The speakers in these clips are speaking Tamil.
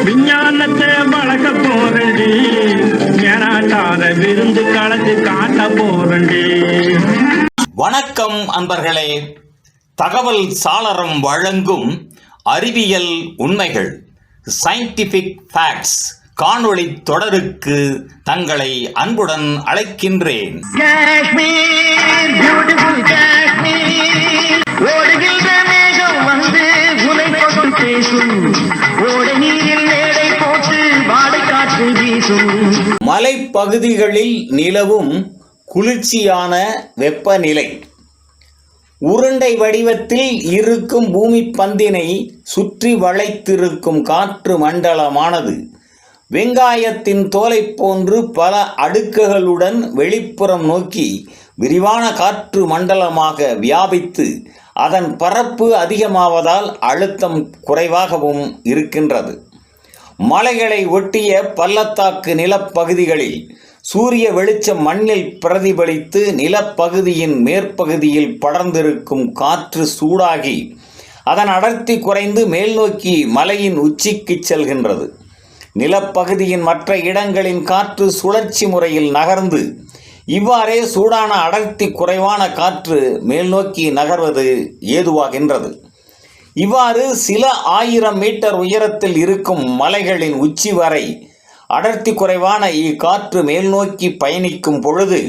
விஞ்ஞானத்தை வளர்க்க போறண்டி, ஏனாட்டாத விருந்து கலந்து காட்ட போறண்டி. வணக்கம் அன்பர்களே. தகவல் சாளரம் வழங்கும் அறிவியல் உண்மைகள் சயின்டிபிக் ஃபேக்ட்ஸ் காணொளி தொடருக்கு தங்களை அன்புடன் அழைக்கின்றேன். மலைப்பகுதிகளில் நிலவும் குளிர்ச்சியான வெப்பநிலை. உருண்டை வடிவத்தில் இருக்கும் பூமி பந்தினை சுற்றி வளைத்திருக்கும் காற்று மண்டலமானது வெங்காயத்தின் தோலை போன்று பல அடுக்குகளுடன் வெளிப்புறம் நோக்கி விரிவான காற்று மண்டலமாக வியாபித்து அதன் பரப்பு அதிகமாவதால் அழுத்தம் குறைவாகவும் இருக்கின்றது. மலைகளை ஒட்டிய பள்ளத்தாக்கு நிலப்பகுதிகளில் சூரிய வெளிச்சம் மண்ணில் பிரதிபலித்து நிலப்பகுதியின் மேற்பகுதியில் படர்ந்திருக்கும் காற்று சூடாகி அதன் அடர்த்தி குறைந்து மேல் நோக்கி மலையின் உச்சிக்கு செல்கின்றது. நிலப்பகுதியின் மற்ற இடங்களின் காற்று சுழற்சி முறையில் நகர்ந்து இவ்வாறே சூடான அடர்த்தி குறைவான காற்று மேல் நோக்கி நகர்வது ஏதுவாகின்றது. இவ்வாறு சில 1000 மீட்டர் உயரத்தில் இருக்கும் மலைகளின் உச்சி வரை அடர்த்தி குறைவான இக்காற்று மேல் நோக்கி பயணிக்கும் பொழுது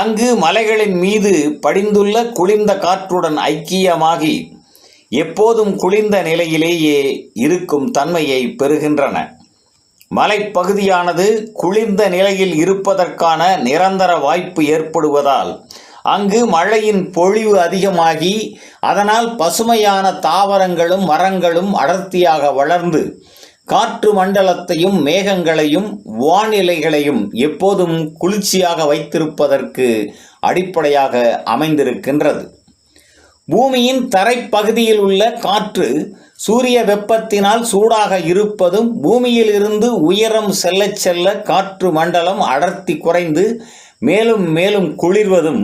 அங்கு மலைகளின் மீது படிந்துள்ள குளிர்ந்த காற்றுடன் ஐக்கியமாகி எப்போதும் குளிர்ந்த நிலையிலேயே இருக்கும் தன்மையை பெறுகின்றன. மலைப்பகுதியானது குளிர்ந்த நிலையில் இருப்பதற்கான நிரந்தர வாய்ப்பு ஏற்படுவதால் அங்கு மழையின் பொழிவு அதிகமாகி அதனால் பசுமையான தாவரங்களும் மரங்களும் அடர்த்தியாக வளர்ந்து காற்று மண்டலத்தையும் மேகங்களையும் வானிலைகளையும் எப்போதும் குளிர்ச்சியாக வைத்திருப்பதற்கு அடிப்படையாக அமைந்திருக்கின்றது. பூமியின் தரைப்பகுதியில் உள்ள காற்று சூரிய வெப்பத்தினால் சூடாக இருப்பதும் பூமியில் இருந்து உயரம் செல்ல செல்ல காற்று மண்டலம் அடர்த்தி குறைந்து மேலும் மேலும் குளிர்வதும்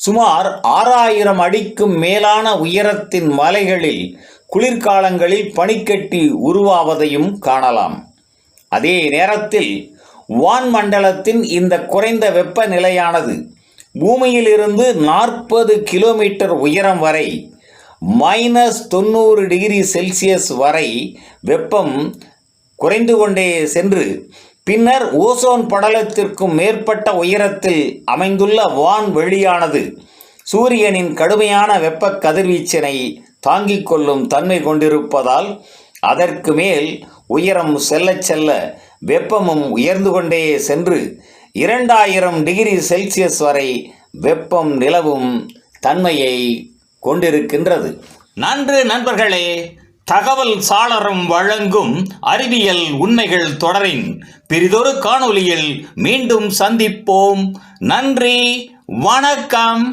சுமார் 6000 அடிக்கும் மேலான உயரத்தின் மலைகளில் குளிர்காலங்களில் பனிக்கட்டி உருவாவதையும் காணலாம். அதே நேரத்தில் வான்மண்டலத்தின் இந்த குறைந்த வெப்பநிலையானது பூமியிலிருந்து 40 கிலோமீட்டர் உயரம் வரை -90 டிகிரி செல்சியஸ் வரை வெப்பம் குறைந்து கொண்டே சென்று பின்னர் ஓசோன் படலத்திற்கும் மேற்பட்ட உயரத்தில் அமைந்துள்ள வான்வெளியானது சூரியனின் கடுமையான வெப்ப கதிர்வீச்சினை தாங்கிக் கொள்ளும் தன்மை கொண்டிருப்பதால் அதற்கு மேல் உயரம் செல்ல செல்ல வெப்பமும் உயர்ந்து கொண்டே சென்று 2000 டிகிரி செல்சியஸ் வரை வெப்பம் நிலவும் தன்மையை கொண்டிருக்கின்றது. நன்று நண்பர்களே. தகவல் சாளரம் வழங்கும் அறிவியல் உண்மைகள் தொடரின் பிறிதொரு காணொளியில் மீண்டும் சந்திப்போம். நன்றி, வணக்கம்.